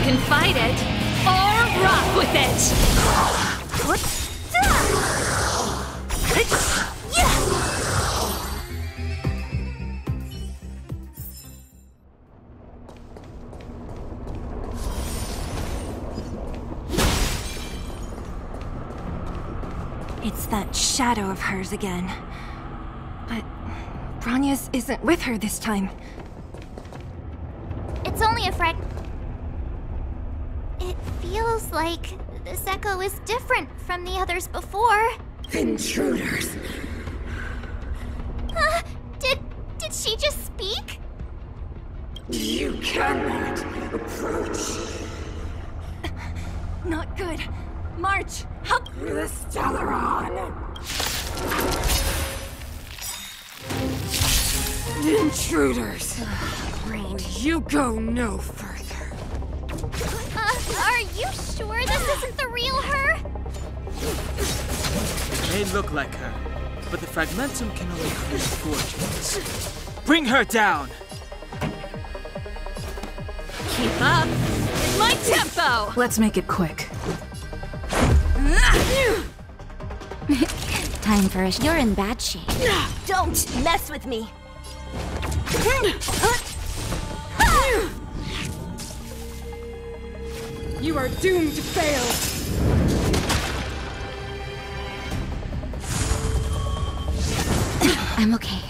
can fight it, or rock with it! It's that shadow of hers again. But Bronya's isn't with her this time. It's only a frag... It feels like this echo is different from the others before. Intruders! Did she just speak? You cannot approach. Not good. March! Help! The Stellaron! Intruders! Rain. You go no further. Are you sure this isn't the real her? It may look like her, but the fragmentum can only create fortunes. Bring her down! Keep up! It's my tempo! Let's make it quick. Time for us. You're in bad shape. Don't mess with me! You are doomed to fail! I'm okay.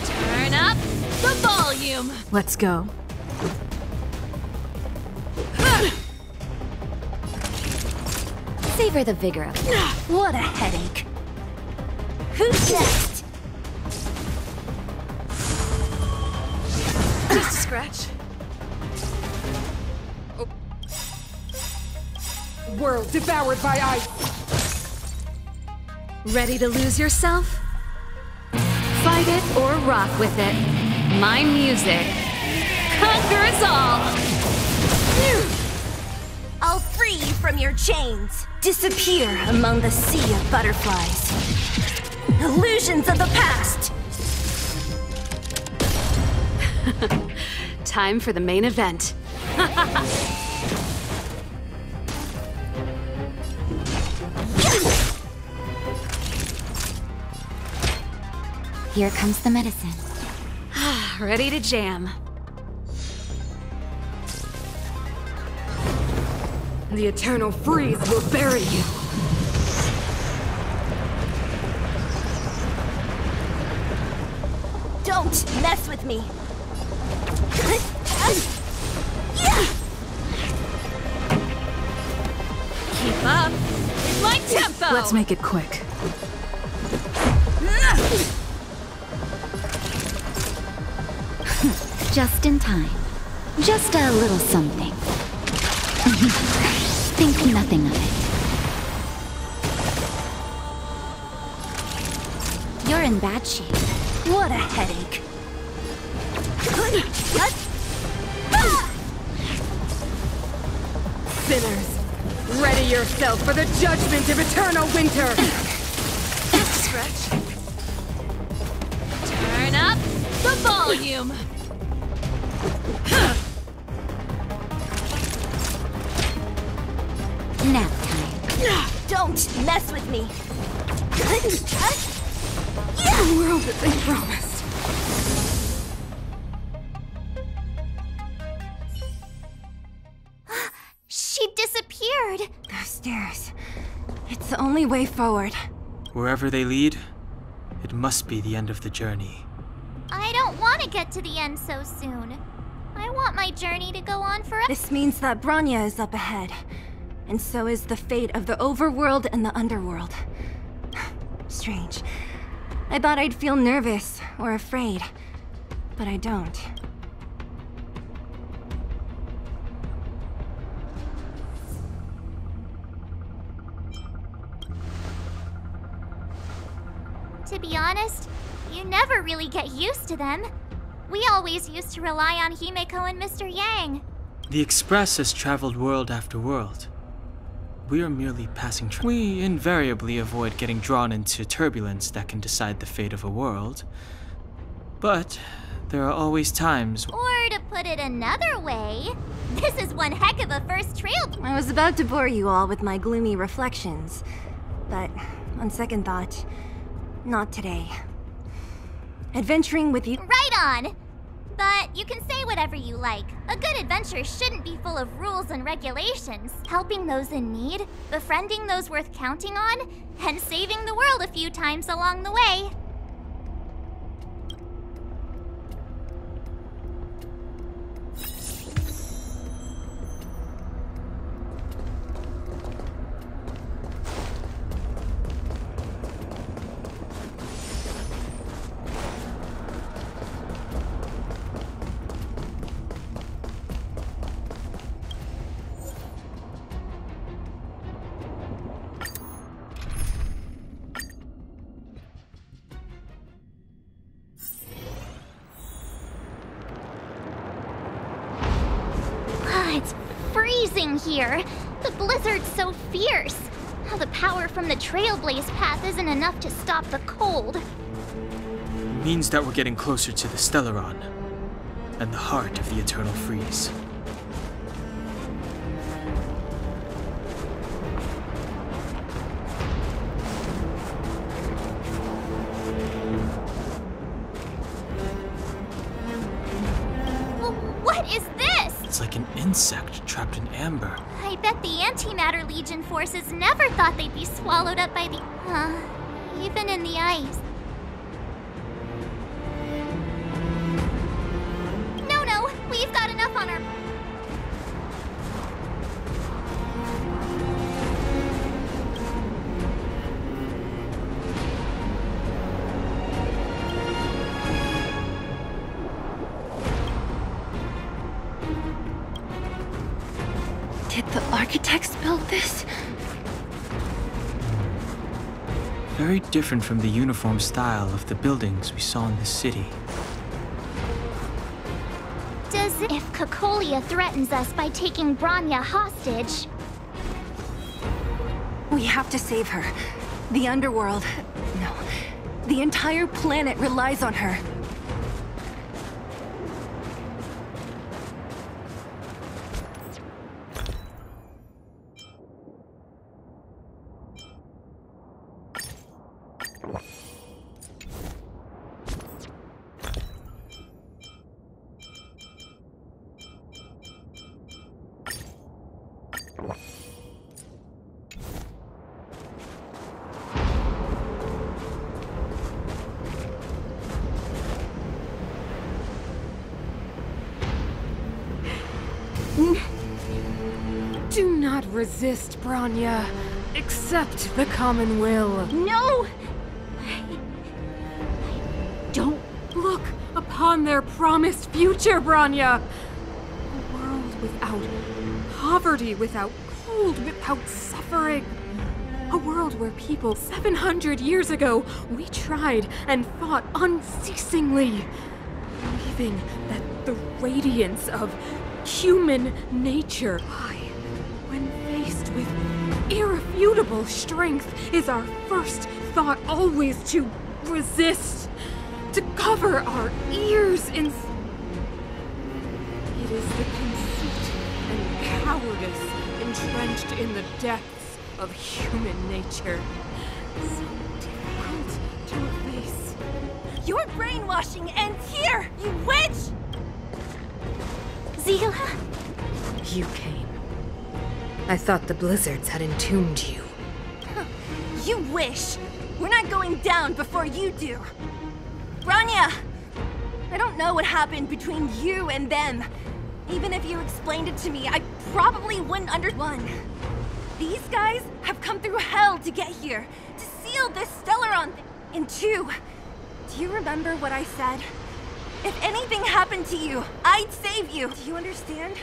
Turn up the volume! Let's go. Savor the vigor of it. What a headache. Who's next? Just a scratch. Oh. World devoured by ice! Ready to lose yourself? Fight it or rock with it. My music conquers all! I'll free you from your chains. Disappear among the sea of butterflies. Illusions of the past! Time for the main event. Here comes the medicine. Ready to jam. The eternal freeze will bury you. Don't mess with me! Keep up. It's my tempo! Let's make it quick. Just in time. Just a little something. Think nothing of it. You're in bad shape. What a headache. Sinners, ready yourself for the judgment of eternal winter! Stretch. Turn up the volume! Nap time. Don't mess with me! The world that they promised. She disappeared. Those stairs. It's the only way forward. Wherever they lead, it must be the end of the journey. I don't want to get to the end so soon. I want my journey to go on forever. This means that Bronya is up ahead. And so is the fate of the overworld and the underworld. Strange. I thought I'd feel nervous or afraid, but I don't. To be honest, you never really get used to them. We always used to rely on Himeko and Mr. Yang. The Express has traveled world after world. We are merely passing through. We invariably avoid getting drawn into turbulence that can decide the fate of a world. But there are always times... Or to Put it another way, this is one heck of a first trail. I was about to bore you all with my gloomy reflections, but on second thought, not today. Adventuring with you— Right on! But you can say whatever you like. A good adventure shouldn't be full of rules and regulations. Helping those in need, befriending those worth counting on, and saving the world a few times along the way. It's freezing here. The blizzard's so fierce. The power from the Trailblaze path isn't enough to stop the cold. It means that we're getting closer to the Stellaron, and the heart of the Eternal Freeze. What is this? It's like an insect trapped in amber. I bet the Antimatter Legion forces never thought they'd be swallowed up by the... even in the ice. No, we've got enough on our... Did the architects build this? Very different from the uniform style of the buildings we saw in the city. Does it... If Cocolia threatens us by taking Bronya hostage... We have to save her. The underworld— no. The entire planet relies on her. Do not resist, Bronya. Accept the common will. No! Don't look upon their promised future, Bronya! A world without poverty, without cold, without suffering. A world where people 700 years ago, we tried and fought unceasingly, believing that the radiance of human nature, when faced with irrefutable strength, is our first thought always to resist, to cover our ears in... It is the conceit and cowardice entrenched in the depths of human nature, so difficult to efface. Your brainwashing ends here, you witch! Zila? You came. I thought the blizzards had entombed you. You wish! We're not going down before you do! Bronya! I don't know what happened between you and them. Even if you explained it to me, I probably wouldn't understand. These guys have come through hell to get here, to seal this Stellaron thing. And two, do you remember what I said? If anything happened to you, I'd save you. Do you understand?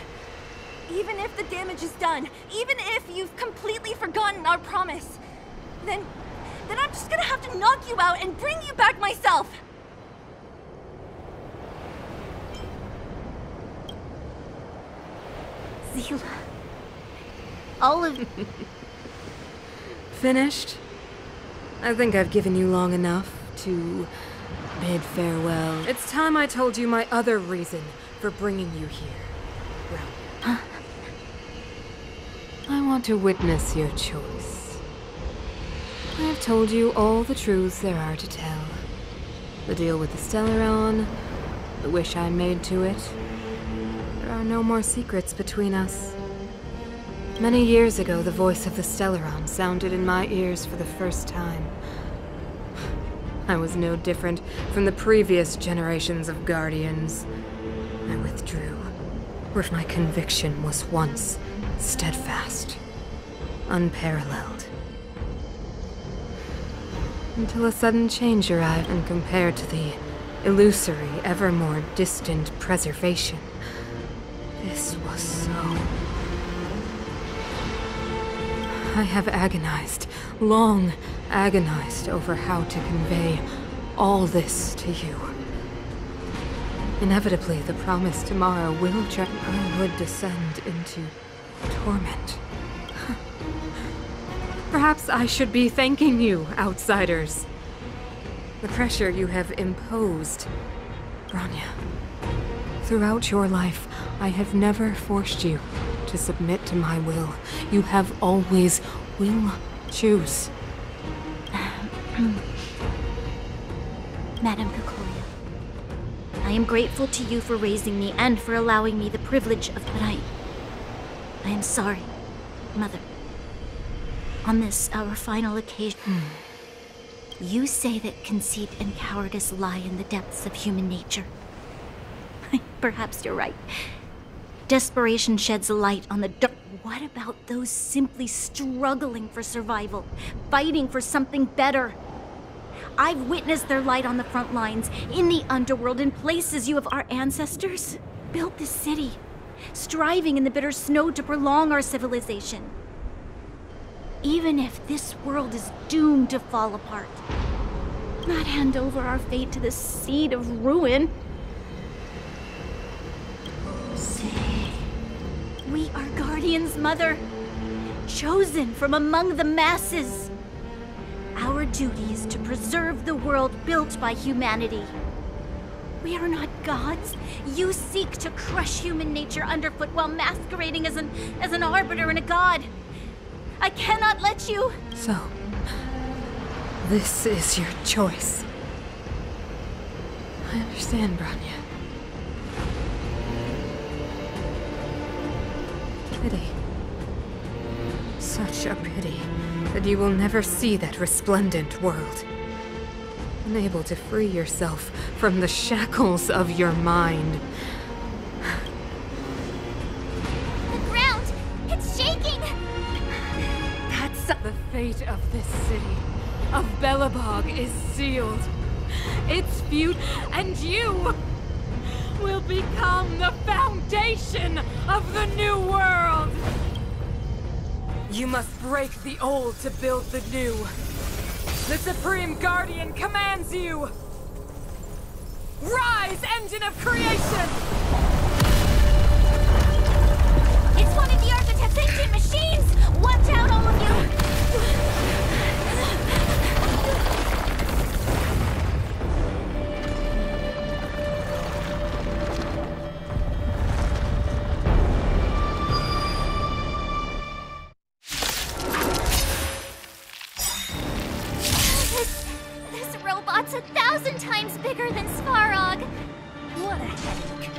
Even if the damage is done, even if you've completely forgotten our promise, then I'm just gonna have to knock you out and bring you back myself. Zila. All of... Finished? I think I've given you long enough to bid farewell. It's time I told you my other reason for for bringing you here, Brown. I want to witness your choice. I have told you all the truths there are to tell. The deal with the Stellaron, the wish I made to it. There are no more secrets between us. Many years ago, the voice of the Stellaron sounded in my ears for the first time. I was no different from the previous generations of Guardians. I withdrew, where my conviction was once steadfast, unparalleled. Until a sudden change arrived, and compared to the illusory, ever more distant preservation, this was so... I have agonized, long agonized over how to convey all this to you. Inevitably, the promise tomorrow will I would descend into torment. Perhaps I should be thanking you, outsiders. The pressure you have imposed, Bronya. Throughout your life, I have never forced you to submit to my will. You have always will choose. Madame Kokoria, I am grateful to you for raising me and for allowing me the privilege of... But I am sorry, Mother. On this, our final occasion, you say that conceit and cowardice lie in the depths of human nature. Perhaps you're right. Desperation sheds a light on the dark. What about those simply struggling for survival, fighting for something better? I've witnessed their light on the front lines, in the underworld, in places you of our ancestors built this city, striving in the bitter snow to prolong our civilization. Even if this world is doomed to fall apart, not hand over our fate to the seed of ruin. We are Guardians, Mother, chosen from among the masses. Our duty is to preserve the world built by humanity. We are not gods. You seek to crush human nature underfoot while masquerading as an arbiter and a god. I cannot let you... So, this is your choice. I understand, Bronya. Pity. Such a pity that you will never see that resplendent world. Unable to free yourself from the shackles of your mind. The ground! It's shaking! The fate of this city, of Belobog, is sealed. Its future, and you will become the foundation of the new world! You must break the old to build the new. The Supreme Guardian commands you! Rise, engine of creation! It's one of the Architect's ancient machines! Watch out, all of you! This robot's 1,000 times bigger than Svarog. What a headache.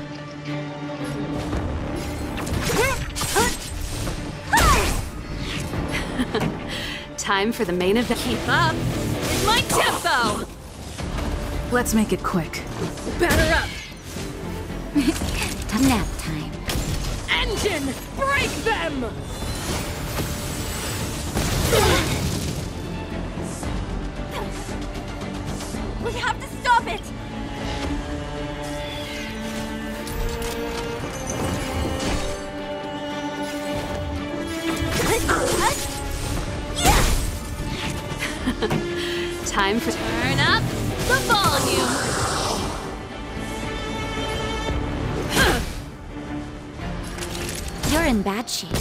Time for the main event. Keep up with my tempo! Let's make it quick. Batter up! Nap time. Engine, break them! We have to stop it! Time for turn up the volume! You're in bad shape.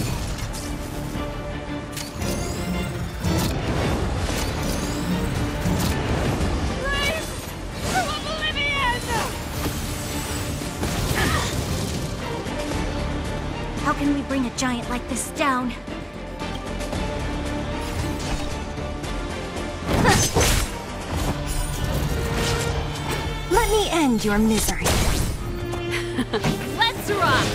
giant like this down. Let me end your misery. Let's rock!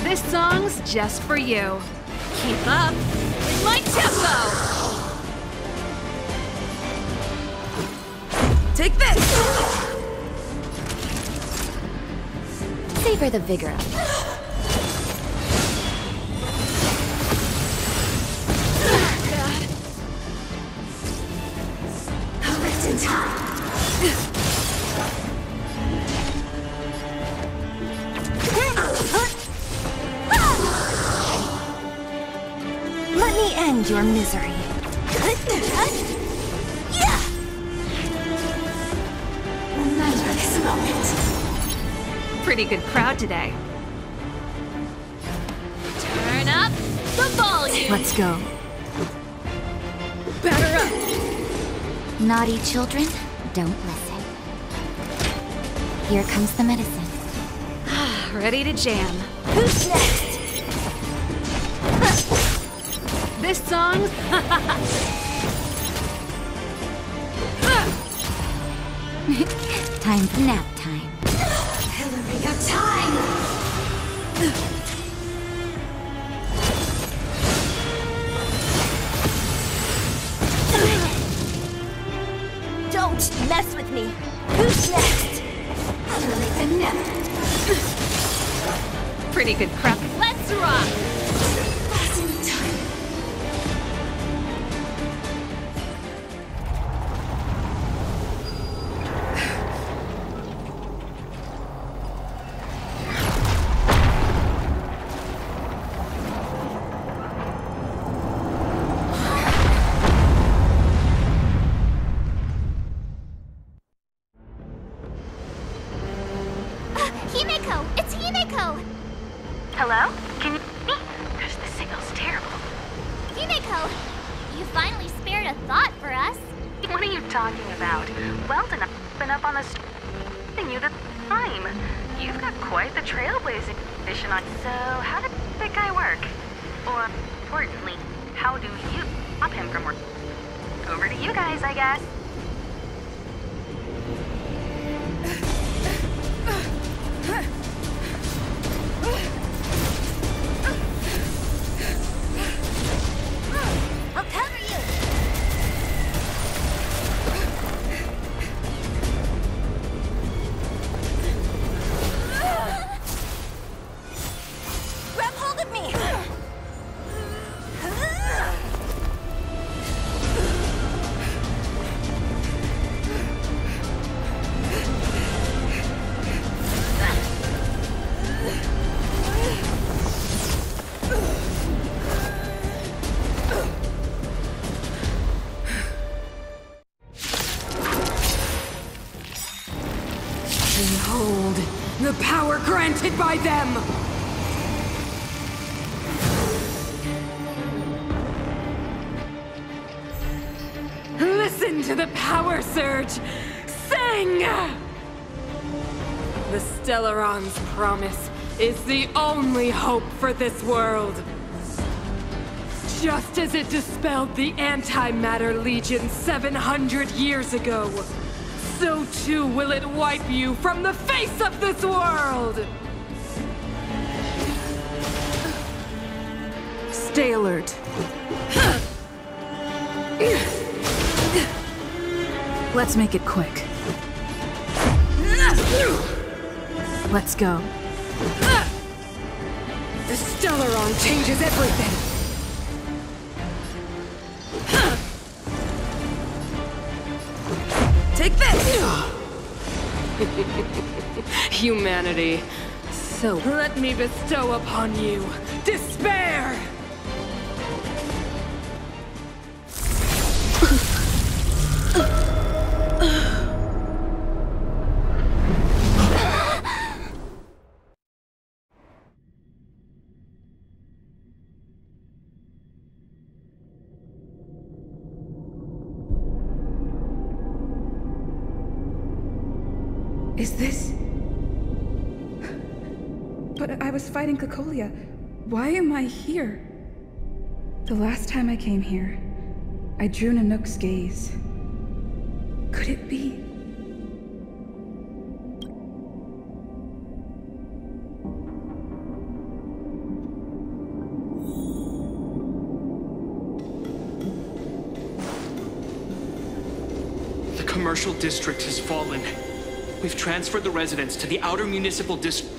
This song's just for you. Keep up with my tempo! Take this! Savor the vigor. Lifted time. Let me end your misery. Remember this moment. Pretty good crowd today. Turn up the volume! Let's go. Batter up! Naughty children, don't listen. Here comes the medicine. Ready to jam. Who's next? This song's... Time for nap time. Pillory of time. Don't mess with me. Who's next? Utterly benevolent. Pretty good crap. Let's rock! Passing time. Himeko! It's Himeko! Hello? Can you hear me? Gosh, the signal's terrible. Himeko! You finally spared a thought for us. What are you talking about? Weldon, I've been up on the and you the time. You've got quite the trailblazing mission on. So, how did that guy work? Or, importantly, how do you stop him from working? Over to you guys, I guess. I'll cover you! Grab hold of me! Behold, the power granted by them! Listen to the power surge! Sing! The Stellaron's promise is the only hope for this world. Just as it dispelled the Antimatter Legion 700 years ago, so too will it wipe you from the face of this world! Stay alert. Let's make it quick. Let's go. The Stellaron changes everything! Take this! Humanity. So let me bestow upon you despair! Is this... But I was fighting Cocolia. Why am I here? The last time I came here, I drew Nanook's gaze. Could it be? The commercial district has fallen. We've transferred the residents to the outer municipal district.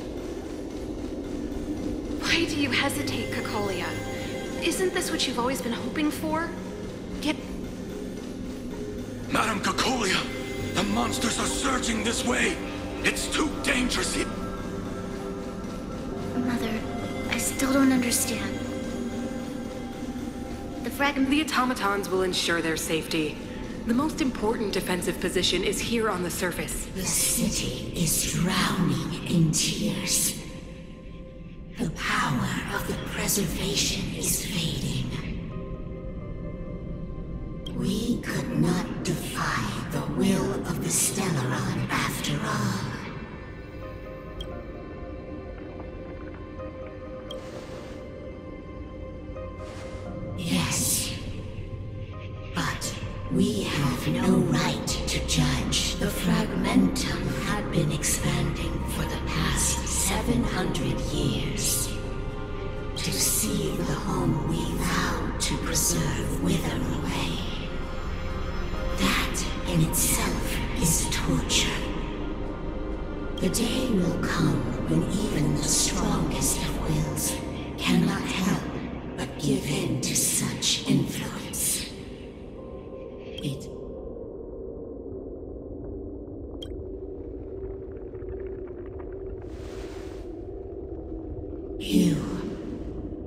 Why do you hesitate, Cocolia? Isn't this what you've always been hoping for? Madam Cocolia, the monsters are surging this way. It's too dangerous here. Mother, I still don't understand. The automatons will ensure their safety. The most important defensive position is here on the surface. The city is drowning in tears. The power of the preservation is fading. We could not defy the will of the Stellaron after all. Yes. But we have no right to judge. The Fragmentum had been expanding for the past 700 years. To see the home we vowed to preserve wither away. That in itself is torture. The day will come when even the strongest of wills cannot help but give in to such influence.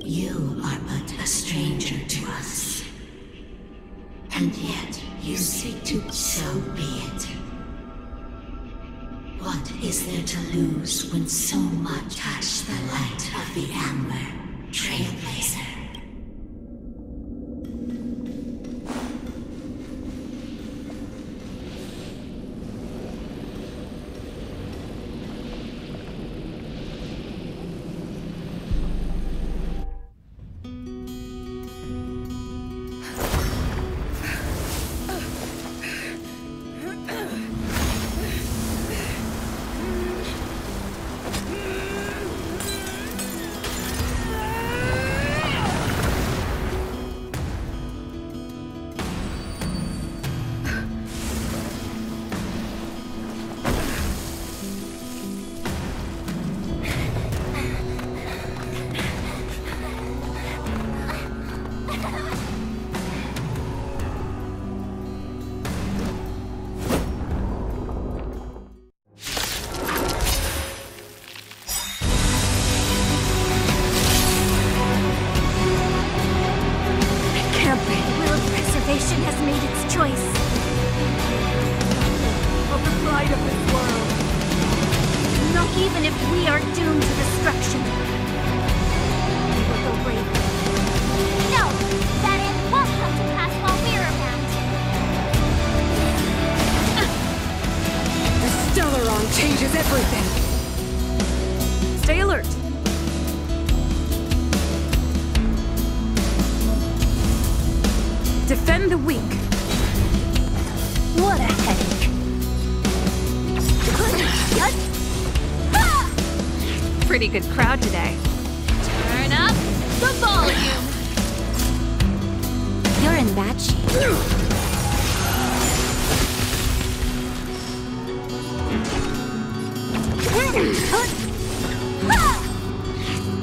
You are but a stranger to us. And yet you seek to, so be it. What is there to lose when so much touch the light of the Amber Trailblazer? Changes everything. Stay alert. Defend the weak. What a headache. Pretty good crowd today. Turn up the volume. You're in bad shape.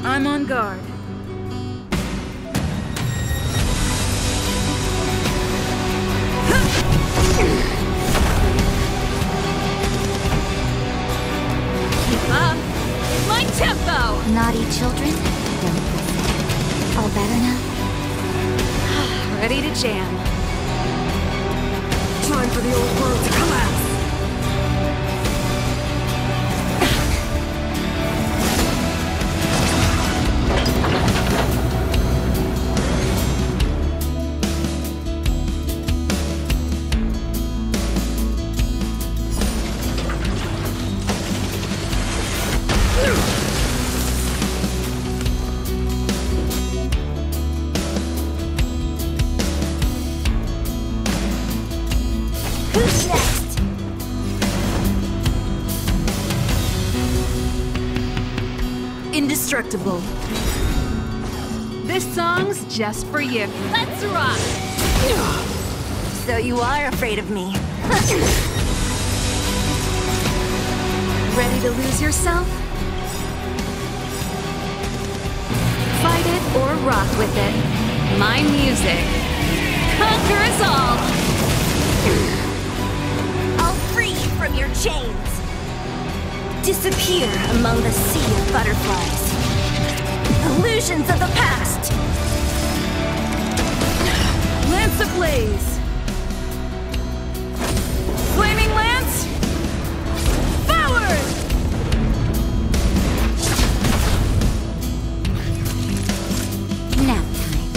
I'm on guard. Keep up with my tempo. Naughty children, don't listen. All better now? Ready to jam. Time for the old world to collapse. indestructible. This song's just for you. Let's rock! So you are afraid of me. Ready to lose yourself? Fight it or rock with it. My music conquers all! I'll free you from your chains. Disappear among the sea of butterflies. Illusions of the past! Lance ablaze! Flaming lance! Forward! Nap time.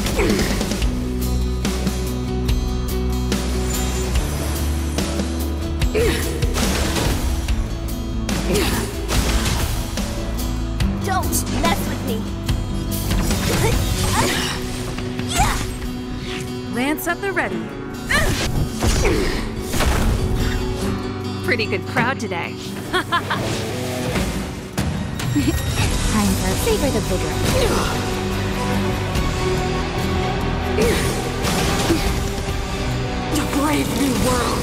Don't mess with me. Lance at the ready. Pretty good crowd today. Time to savor the vigor. A brave new world!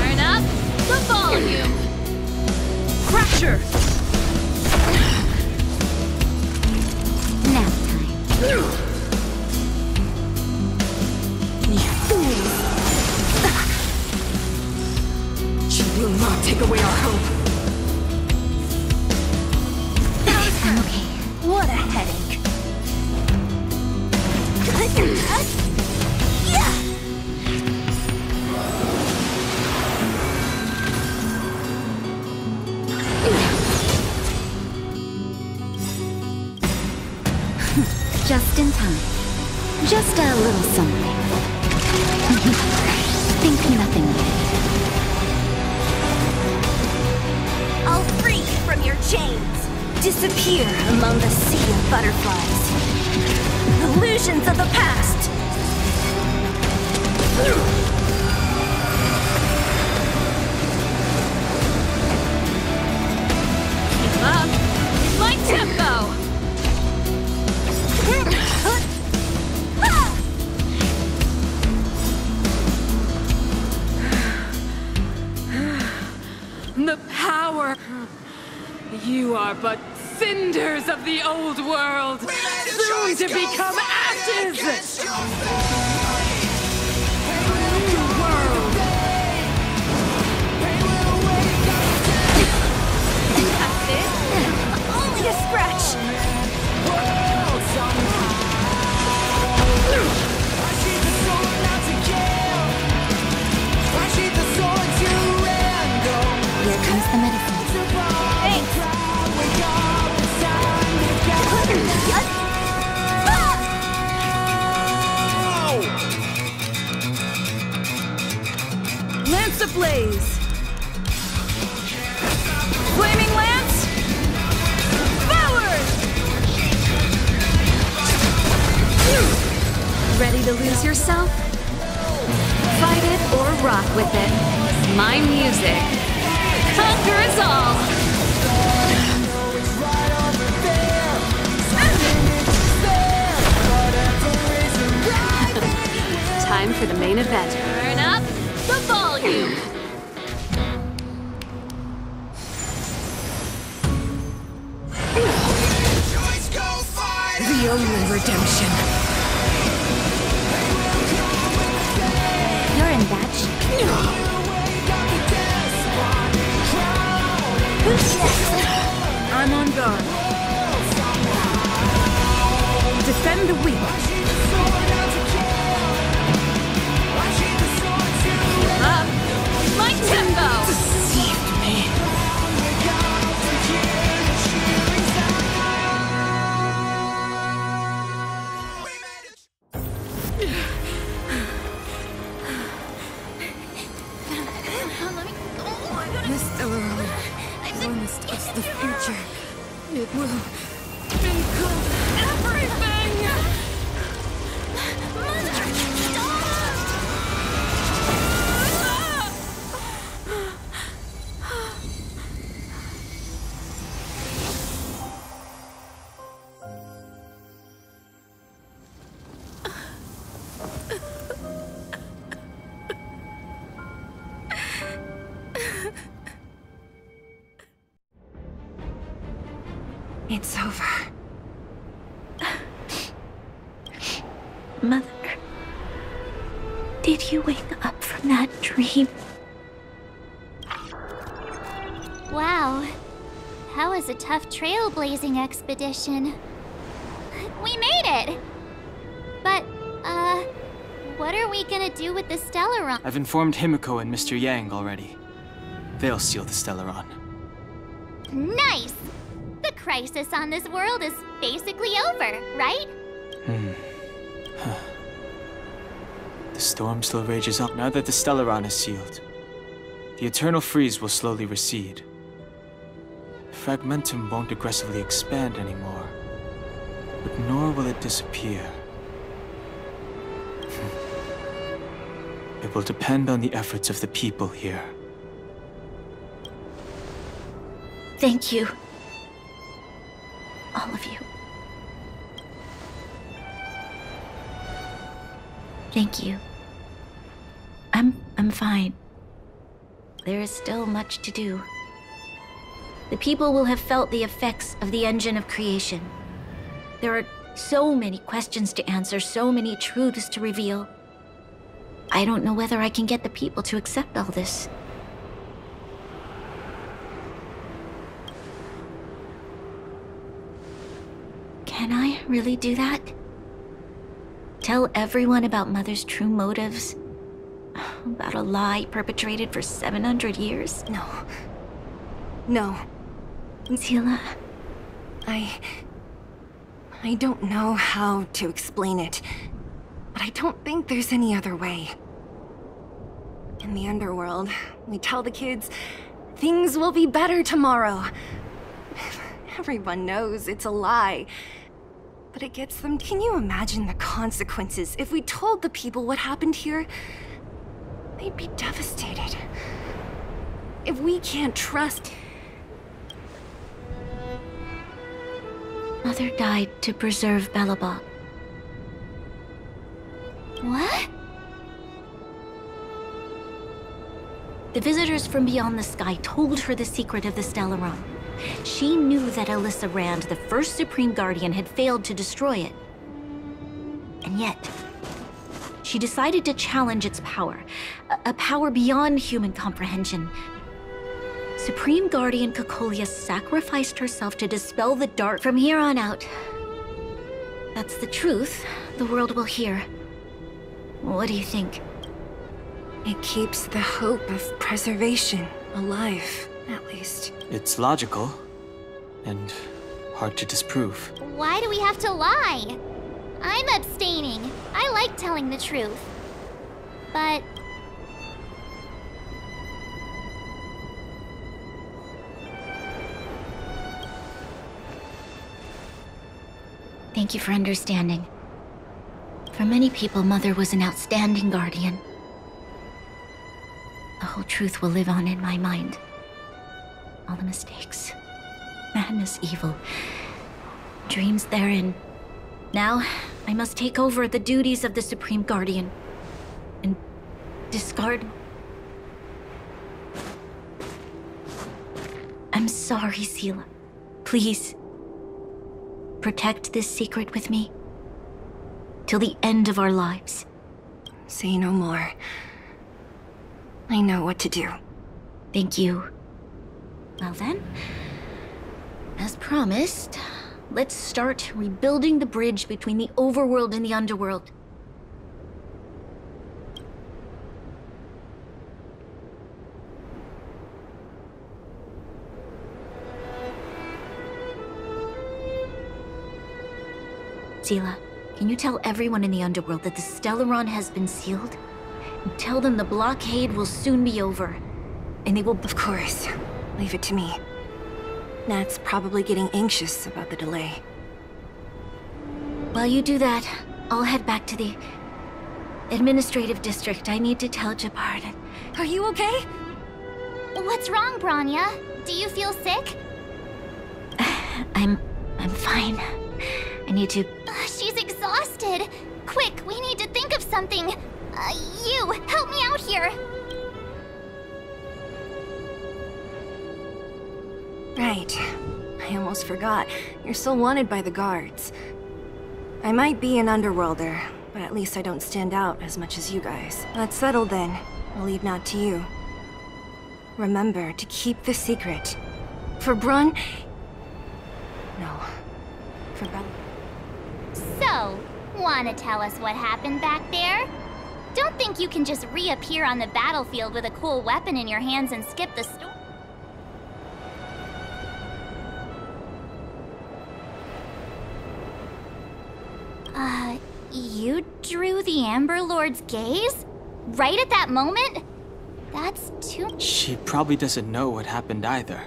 Turn up the volume. Crasher! Nap time. You will not take away our hope! I'm okay. What a headache. Just in time. Just a little something. Think nothing of it. I'll free you from your chains. Disappear among the sea of butterflies. Illusions of the past. Keep up. My tempo. The power! You are but cinders of the old world, soon to become ashes! Only a scratch. Here comes the medicine. Thanks. Lance ablaze! Flaming lance! Forward! Ready to lose yourself? Fight it or rock with it. My music conquers all! Time for the main event. Turn up the volume! The only redemption. You're in bad shape. Who's next? I'm on guard. Defend the weak. Up my tempo! Deceived me. Mr. Warmest is the future. It's over. Mother, did you wake up from that dream? Wow. That was a tough trailblazing expedition. We made it! But, what are we gonna do with the Stellaron? I've informed Himiko and Mr. Yang already. They'll seal the Stellaron. Nice! The crisis on this world is basically over, right? The storm still rages on. Now that the Stellaron is sealed, the eternal freeze will slowly recede. Fragmentum won't aggressively expand anymore, but nor will it disappear. It will depend on the efforts of the people here. Thank you. All of you. Thank you. I'm fine. There is still much to do. The people will have felt the effects of the engine of creation. There are so many questions to answer, so many truths to reveal. I don't know whether I can get the people to accept all this. Can I really do that? Tell everyone about Mother's true motives? About a lie perpetrated for 700 years? No. No. Seele. I don't know how to explain it, but I don't think there's any other way. In the underworld, we tell the kids, things will be better tomorrow. Everyone knows it's a lie, but it gets them. Can you imagine the consequences if we told the people what happened here? They'd be devastated. If we can't trust... Mother died to preserve Belobog. What? The visitors from beyond the sky told her the secret of the Stellaron. She knew that Alyssa Rand, the first Supreme Guardian, had failed to destroy it. And yet, she decided to challenge its power. A power beyond human comprehension. Supreme Guardian Cocolia sacrificed herself to dispel the dark. From here on out, that's the truth the world will hear. What do you think? It keeps the hope of preservation alive, at least. It's logical, and hard to disprove. Why do we have to lie? I'm abstaining. I like telling the truth. But... Thank you for understanding. For many people, Mother was an outstanding guardian. The whole truth will live on in my mind. All the mistakes, madness, evil, dreams therein. Now, I must take over the duties of the Supreme Guardian and discard... I'm sorry, Seele. Please, protect this secret with me till the end of our lives. Say no more. I know what to do. Thank you. Well then, as promised, let's start rebuilding the bridge between the overworld and the underworld. Seele, can you tell everyone in the underworld that the Stellaron has been sealed? And tell them the blockade will soon be over. And they will... Of course. Leave it to me. Nat's probably getting anxious about the delay. While you do that, I'll head back to the administrative district. I need to tell Jabard. Are you okay? What's wrong, Bronya? Do you feel sick? I'm fine. I need to... She's exhausted. Quick, we need to think of something. You, help me out here. Right. I almost forgot. You're still wanted by the guards. I might be an underworlder, but at least I don't stand out as much as you guys. That's settled then. I'll leave now to you. Remember to keep the secret. For Brun... No. For Bella. So, wanna tell us what happened back there? Don't think you can just reappear on the battlefield with a cool weapon in your hands and skip the story. You drew the Amber Lord's gaze? Right at that moment? That's too... She probably doesn't know what happened either.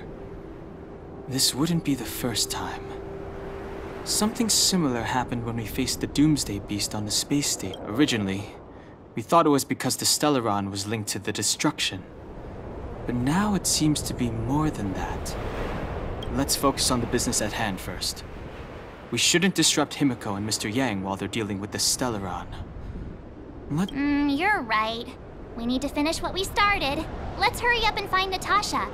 This wouldn't be the first time. Something similar happened when we faced the Doomsday Beast on the space station. Originally, we thought it was because the Stellaron was linked to the destruction. But now it seems to be more than that. Let's focus on the business at hand first. We shouldn't disrupt Himiko and Mr. Yang while they're dealing with the Stellaron. You're right. We need to finish what we started. Let's hurry up and find Natasha.